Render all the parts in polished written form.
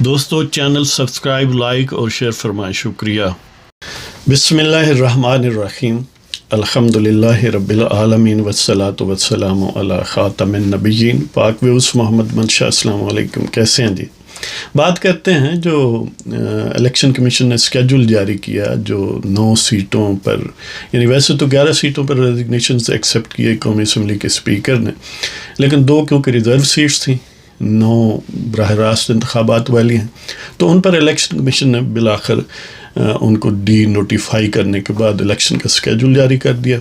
دوستو channel subscribe like اور share فرمائیں، شکریہ۔ بسم اللہ الرحمن الرحیم، الحمدللہ رب العالمین والصلاة والسلام علی خاتم النبیین، پاک ویوس محمد منشا، السلام علیکم۔ کیسے ہیں جی؟ بات کرتے ہیں جو الیکشن کمیشن نے اسکیجول جاری کیا، جو 9 سیٹوں پر، یعنی ویسے تو 11 سیٹوں پر ریزگنیشنز ایکسیپٹ کیے قومی اسمبلی کے اسپیکر نے، لیکن 2 کیونکہ ریزرو سیٹس تھیں، 9 براہ راست انتخابات والی ہیں، تو ان پر الیکشن کمیشن نے بالآخر ان کو ڈی نوٹیفائی کرنے کے بعد الیکشن کا اسکیجول جاری کر دیا۔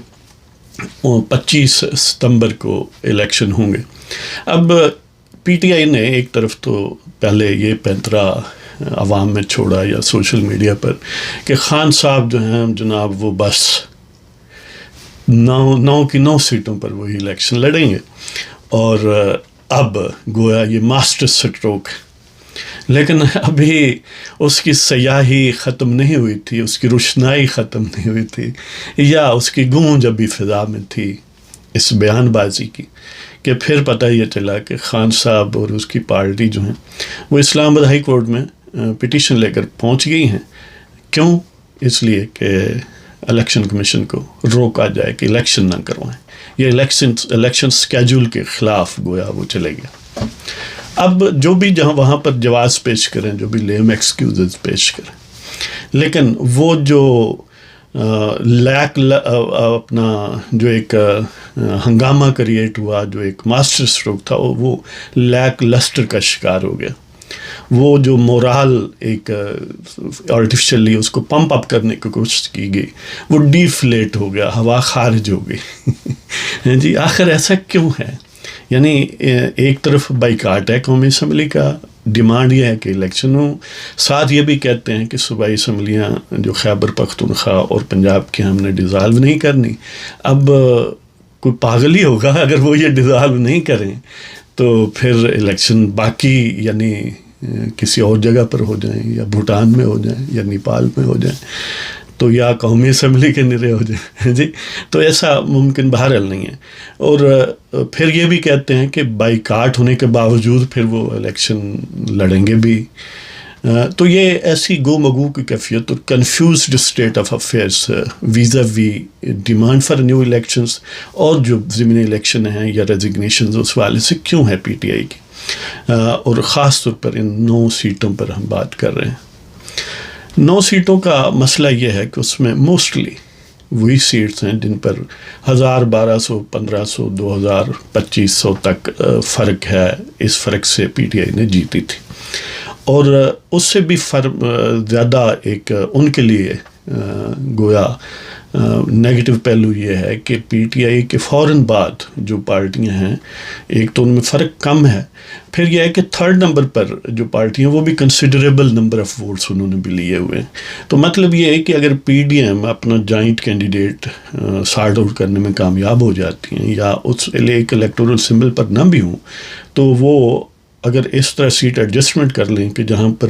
25 ستمبر کو الیکشن ہوں گے۔ اب پی ٹی آئی نے ایک طرف تو پہلے یہ پینترا عوام میں چھوڑا یا سوشل میڈیا پر کہ خان صاحب جو ہیں جناب وہ بس 9 کی 9 سیٹوں پر وہی الیکشن لڑیں گے، اور اب گویا یہ ماسٹر سٹروک، لیکن ابھی اس کی سیاہی ختم نہیں ہوئی تھی، اس کی روشنائی ختم نہیں ہوئی تھی، یا اس کی گونج ابھی فضا میں تھی اس بیان بازی کی، کہ پھر پتہ یہ چلا کہ خان صاحب اور اس کی پارٹی جو ہیں وہ اسلام آباد ہائی کورٹ میں پٹیشن لے کر پہنچ گئی ہیں۔ کیوں؟ اس لیے کہ الیکشن کمیشن کو روکا جائے کہ الیکشن نہ کروائیں، یہ الیکشن سکیجول کے خلاف گویا وہ چلے گیا۔ اب جو بھی جہاں وہاں پر جواز پیش کریں، جو بھی لیم ایکسکیوزز پیش کریں، لیکن وہ جو اپنا جو ایک ہنگامہ کریٹ ہوا، جو ایک ماسٹر اسٹروک تھا، وہ لیک لسٹر کا شکار ہو گیا۔ وہ جو مورال ایک آرٹیفیشلی اس کو پمپ اپ کرنے کی کوشش کی گئی، وہ ڈیفلیٹ ہو گیا، ہوا خارج ہو گئی۔ جی آخر ایسا کیوں ہے؟ یعنی ایک طرف بائیکاٹ ہے قومی اسمبلی کا، ڈیمانڈ یہ ہے کہ الیکشن ہو، ساتھ یہ بھی کہتے ہیں کہ صوبائی اسمبلیاں جو خیبر پختونخوا اور پنجاب کی ہم نے ڈیزالو نہیں کرنی۔ اب کوئی پاگل ہی ہوگا اگر وہ یہ ڈیزالو نہیں کریں تو پھر الیکشن باقی یعنی کسی اور جگہ پر ہو جائیں، یا بھوٹان میں ہو جائیں، یا نیپال میں ہو جائیں، تو یا قومی اسمبلی کے نرے ہو جائیں۔ جی تو ایسا ممکن بہرحال نہیں ہے۔ اور پھر یہ بھی کہتے ہیں کہ بائیکاٹ ہونے کے باوجود پھر وہ الیکشن لڑیں گے بھی۔ تو یہ ایسی گو مگو کی کیفیت اور confused state of affairs whereas we demand for new elections, اور جو ضمنی الیکشن ہیں یا ریزگنیشنز اس والے سے کیوں ہے پی ٹی آئی کی، اور خاص طور پر ان 9 سیٹوں پر ہم بات کر رہے ہیں۔ 9 سیٹوں کا مسئلہ یہ ہے کہ اس میں موسٹلی وہی سیٹس ہیں جن پر 1000، 1200، 1500، 2000، 2500 تک فرق ہے۔ اس فرق سے پی ٹی آئی نے جیتی تھی، اور اس سے بھی زیادہ ایک ان کے لیے گویا نیگیٹو پہلو یہ ہے کہ پی ٹی آئی کے فوراً بعد جو پارٹیاں ہیں، ایک تو ان میں فرق کم ہے، پھر یہ ہے کہ 3rd نمبر پر جو پارٹیاں وہ بھی کنسیڈریبل نمبر آف ووٹس انہوں نے بھی لیے ہوئے ہیں۔ تو مطلب یہ ہے کہ اگر پی ڈی ایم اپنا جوائنٹ کینڈیڈیٹ سارٹ آؤٹ کرنے میں کامیاب ہو جاتی ہیں، یا اس ایک الیکٹورل سمبل پر نہ بھی ہوں، تو وہ اگر اس طرح سیٹ ایڈجسٹمنٹ کر لیں کہ جہاں پر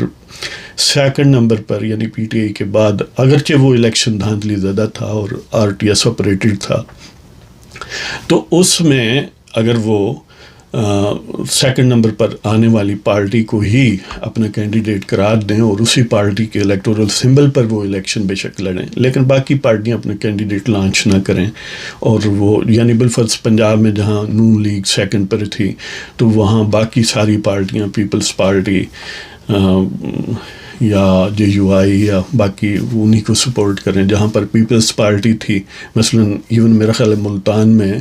2nd نمبر پر یعنی پی ٹی آئی کے بعد اگرچہ وہ الیکشن دھاندلی زدہ تھا اور آر ٹی ایس آپریٹڈ تھا، تو اس میں اگر وہ 2nd نمبر پر آنے والی پارٹی کو ہی اپنا کینڈیڈیٹ قرار دیں اور اسی پارٹی کے الیکٹورل سمبل پر وہ الیکشن بے شک لڑیں، لیکن باقی پارٹیاں اپنے کینڈیڈیٹ لانچ نہ کریں، اور وہ یعنی بالفرض پنجاب میں جہاں نون لیگ 2nd پر تھی، تو وہاں باقی ساری پارٹیاں پیپلز پارٹی یا جے یو آئی یا باقی انہی کو سپورٹ کریں۔ جہاں پر پیپلز پارٹی تھی، مثلاً ایون میرا خیال ہے ملتان میں،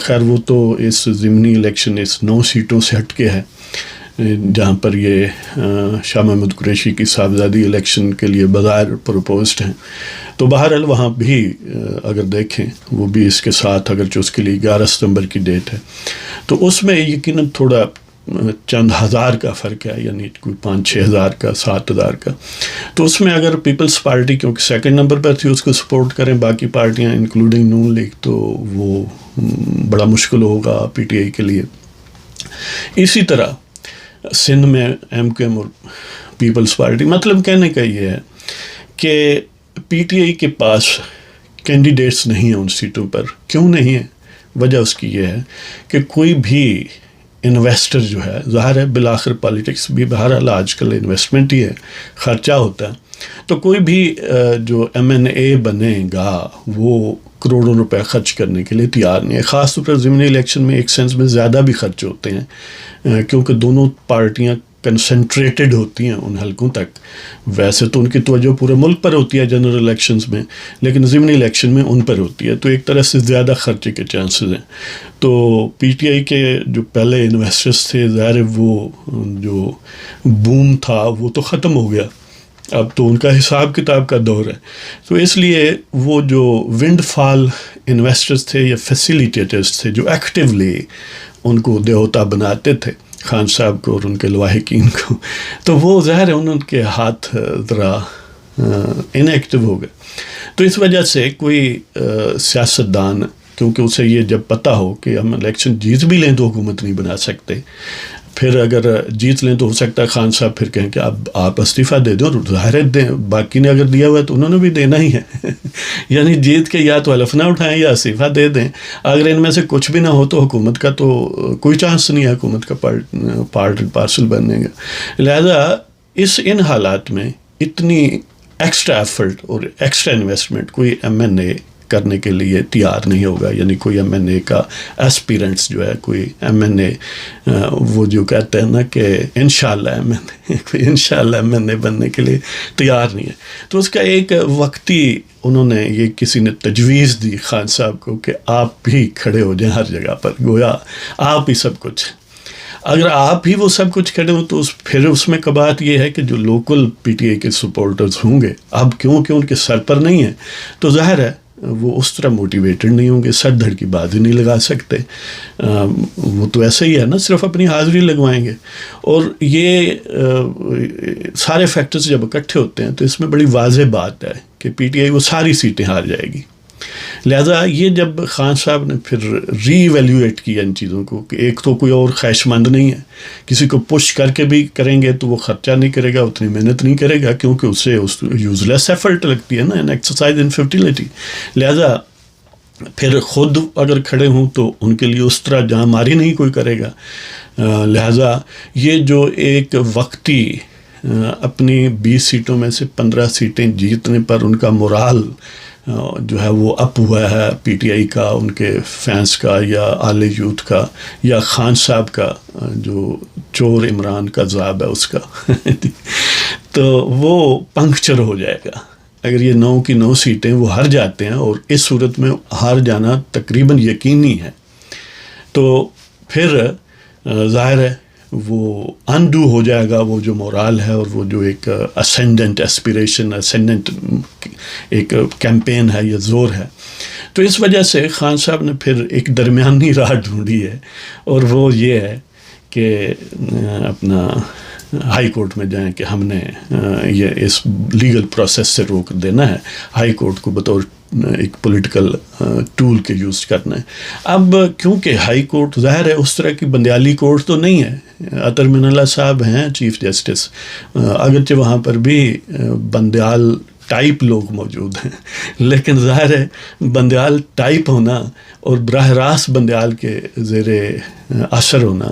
خیر وہ تو اس ضمنی الیکشن اس 9 سیٹوں سے ہٹ کے ہے، جہاں پر یہ شاہ محمود قریشی کی صاحبزادی الیکشن کے لیے بظاہر پروپوزڈ ہیں، تو بہرحال وہاں بھی اگر دیکھیں وہ بھی اس کے ساتھ، اگرچہ اس کے لیے 11 ستمبر کی ڈیٹ ہے، تو اس میں یقیناً تھوڑا چند ہزار کا فرق ہے، یعنی کوئی 5-6 ہزار کا، 7 ہزار کا۔ تو اس میں اگر پیپلز پارٹی کیونکہ 2nd نمبر پر تھی اس کو سپورٹ کریں باقی پارٹیاں انکلوڈنگ نون لیگ، تو وہ بڑا مشکل ہوگا پی ٹی آئی کے لیے۔ اسی طرح سندھ میں ایم کیو ایم اور پیپلز پارٹی، مطلب کہنے کا یہ ہے کہ پی ٹی آئی کے پاس کینڈیڈیٹس نہیں ہیں ان سیٹوں پر۔ کیوں نہیں ہیں؟ وجہ اس کی یہ ہے کہ کوئی بھی انویسٹر جو ہے، ظاہر ہے بالآخر پالیٹکس بھی بہرحال آج کل انویسٹمنٹ ہی ہے، خرچہ ہوتا ہے، تو کوئی بھی جو ایم این اے بنے گا وہ کروڑوں روپے خرچ کرنے کے لیے تیار نہیں ہے. خاص طور پر ضمنی الیکشن میں ایک سینس میں زیادہ بھی خرچ ہوتے ہیں کیونکہ دونوں پارٹیاں کنسنٹریٹڈ ہوتی ہیں ان حلقوں تک. ویسے تو ان کی توجہ پورے ملک پر ہوتی ہے جنرل الیکشنز میں، لیکن ضمنی الیکشن میں ان پر ہوتی ہے، تو ایک طرح سے زیادہ خرچے کے چانسز ہیں. تو پی ٹی آئی کے جو پہلے انویسٹرز تھے، ظاہر وہ جو بوم تھا وہ تو ختم ہو گیا، اب تو ان کا حساب کتاب کا دور ہے. تو اس لیے وہ جو ونڈ فال انویسٹرز تھے یا فیسیلیٹیٹرز تھے جو ایکٹیولی ان کو دیوتا بناتے تھے، خان صاحب کو اور ان کے لواحقین کو، تو وہ ظاہر ہے ان کے ہاتھ ذرا انیکٹیو ہو گئے. تو اس وجہ سے کوئی سیاستدان، کیونکہ اسے یہ جب پتہ ہو کہ ہم الیکشن جیت بھی لیں تو حکومت نہیں بنا سکتے، پھر اگر جیت لیں تو ہو سکتا ہے خان صاحب پھر کہیں کہ اب آپ استعفیٰ دے دیں، اور ظاہر دیں، باقی نے اگر دیا ہوا ہے تو انہوں نے بھی دینا ہی ہے یعنی جیت کے یا تو حلف نہ اٹھائیں یا استعفیٰ دے دیں. اگر ان میں سے کچھ بھی نہ ہو تو حکومت کا تو کوئی چانس نہیں ہے حکومت کا پارٹ اینڈ پارسل بننے کا. لہذا ان حالات میں اتنی ایکسٹرا ایفرٹ اور ایکسٹرا انویسٹمنٹ کوئی ایم این اے کرنے کے لیے تیار نہیں ہوگا. یعنی کوئی ایم این اے کا ایسپیرنٹس جو ہے، کوئی ایم این اے وہ جو کہتے ہیں نا کہ انشاءاللہ ایم این اے، کوئی انشاءاللہ ایم این اے بننے کے لیے تیار نہیں ہے. تو اس کا ایک وقتی انہوں نے یہ کسی نے تجویز دی خان صاحب کو کہ آپ بھی کھڑے ہو جائیں ہر جگہ پر، گویا آپ ہی سب کچھ. اگر آپ ہی وہ سب کچھ کھڑے ہوں تو پھر اس میں کبات یہ ہے کہ جو لوکل پی ٹی آئی کے سپورٹرز ہوں گے، اب کیونکہ ان کے سر پر نہیں ہے تو ظاہر ہے وہ اس طرح موٹیویٹڈ نہیں ہوں گے، سر دھڑ کی بازی نہیں لگا سکتے. وہ تو ایسے ہی ہے نا، صرف اپنی حاضری لگوائیں گے. اور یہ سارے فیکٹرز جب اکٹھے ہوتے ہیں تو اس میں بڑی واضح بات ہے کہ پی ٹی آئی وہ ساری سیٹیں ہار جائے گی. لہذا یہ جب خان صاحب نے پھر ری ایویلیویٹ کیا ان چیزوں کو کہ ایک تو کوئی اور خواہش مند نہیں ہے، کسی کو پش کر کے بھی کریں گے تو وہ خرچہ نہیں کرے گا، اتنی محنت نہیں کرے گا کیونکہ اسے یوز لیس ایفرٹ لگتی ہے نا، این ایکسرسائز ان فیوٹیلٹی. لہذا پھر خود اگر کھڑے ہوں تو ان کے لیے اس طرح جہاں ماری نہیں کوئی کرے گا. لہذا یہ جو ایک وقتی اپنی 20 سیٹوں میں سے 15 سیٹیں جیتنے پر ان کا مورال جو ہے وہ اپ ہوا ہے، پی ٹی آئی کا، ان کے فینس کا، یا اعلی یوتھ کا، یا خان صاحب کا جو چور عمران کا ذاب ہے اس کا تو وہ پنکچر ہو جائے گا. اگر یہ 9 کی 9 سیٹیں وہ ہار جاتے ہیں، اور اس صورت میں ہار جانا تقریباً یقینی ہے، تو پھر ظاہر ہے وہ انڈو ہو جائے گا وہ جو مورال ہے، اور وہ جو ایک اسینڈنٹ ایسپیریشن، اسینڈنٹ ایک کیمپین ہے یا زور ہے. تو اس وجہ سے خان صاحب نے پھر ایک درمیانی راہ ڈھونڈی ہے، اور وہ یہ ہے کہ اپنا ہائی کورٹ میں جائیں کہ ہم نے یہ اس لیگل پروسیس سے روک دینا ہے، ہائی کورٹ کو بطور ایک پولیٹیکل ٹول کے یوز کرنا ہے. اب کیونکہ ہائی کورٹ ظاہر ہے اس طرح کی بندیالی کورٹ تو نہیں ہے. عطر من اللہ صاحب ہیں چیف جسٹس، اگرچہ وہاں پر بھی بندیال ٹائپ لوگ موجود ہیں، لیکن ظاہر ہے بندیال ٹائپ ہونا اور براہ راست بندیال کے زیر اثر ہونا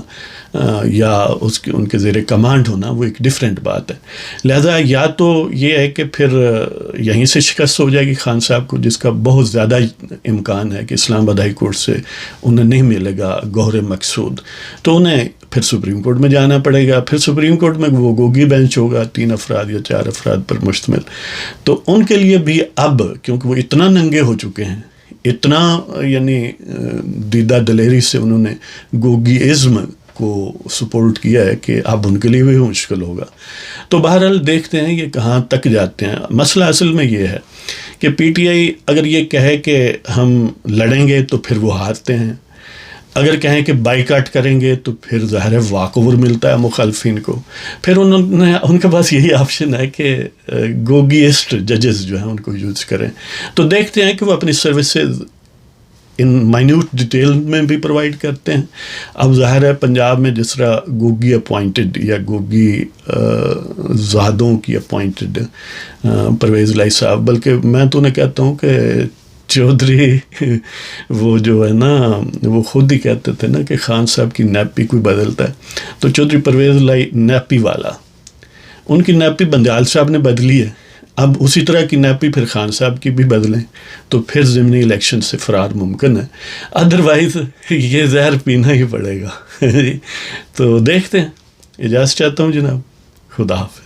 یا ان کے زیر کمانڈ ہونا وہ ایک ڈیفرنٹ بات ہے. لہذا یا تو یہ ہے کہ پھر یہیں سے شکست ہو جائے گی خان صاحب کو، جس کا بہت زیادہ امکان ہے کہ اسلام آباد ہائی کورٹ سے انہیں نہیں ملے گا گوہر مقصود، تو انہیں پھر سپریم کورٹ میں جانا پڑے گا. پھر سپریم کورٹ میں وہ گوگی بینچ ہوگا 3 افراد یا 4 افراد پر مشتمل. تو ان کے لیے بھی اب کیونکہ وہ اتنا ننگے ہو چکے ہیں، اتنا یعنی دیدہ دلیری سے انہوں نے گوگی ازم کو سپورٹ کیا ہے کہ اب ان کے لیے بھی مشکل ہوگا. تو بہرحال دیکھتے ہیں یہ کہاں تک جاتے ہیں. مسئلہ اصل میں یہ ہے کہ پی ٹی آئی اگر یہ کہے کہ ہم لڑیں گے تو پھر وہ ہارتے ہیں، اگر کہیں کہ بائیکاٹ کریں گے تو پھر ظاہر ہے واک اوور ملتا ہے مخالفین کو. پھر ان کے پاس یہی آپشن ہے کہ گوگیسٹ ججز جو ہیں ان کو یوز کریں. تو دیکھتے ہیں کہ وہ اپنی سروسز ان مائنیوٹ ڈیٹیل میں بھی پرووائڈ کرتے ہیں. اب ظاہر ہے پنجاب میں جس طرح گوگی اپوائنٹڈ یا گوگی زادوں کی اپوائنٹڈ پرویز لائی صاحب، بلکہ میں تو انہیں کہتا ہوں کہ چودھری وہ جو ہے نا وہ خود ہی کہتے تھے نا کہ خان صاحب کی نیپی کوئی بدلتا ہے، تو چودھری پرویز لائی نیپی والا، ان کی نیپی بندیال صاحب نے بدلی ہے، اب اسی طرح کی نیپی پھر خان صاحب کی بھی بدلیں تو پھر ضمنی الیکشن سے فرار ممکن ہے، ادروائز یہ زہر پینا ہی پڑے گا۔ تو دیکھتے ہیں، اجازت چاہتا ہوں جناب، خدا حافظ۔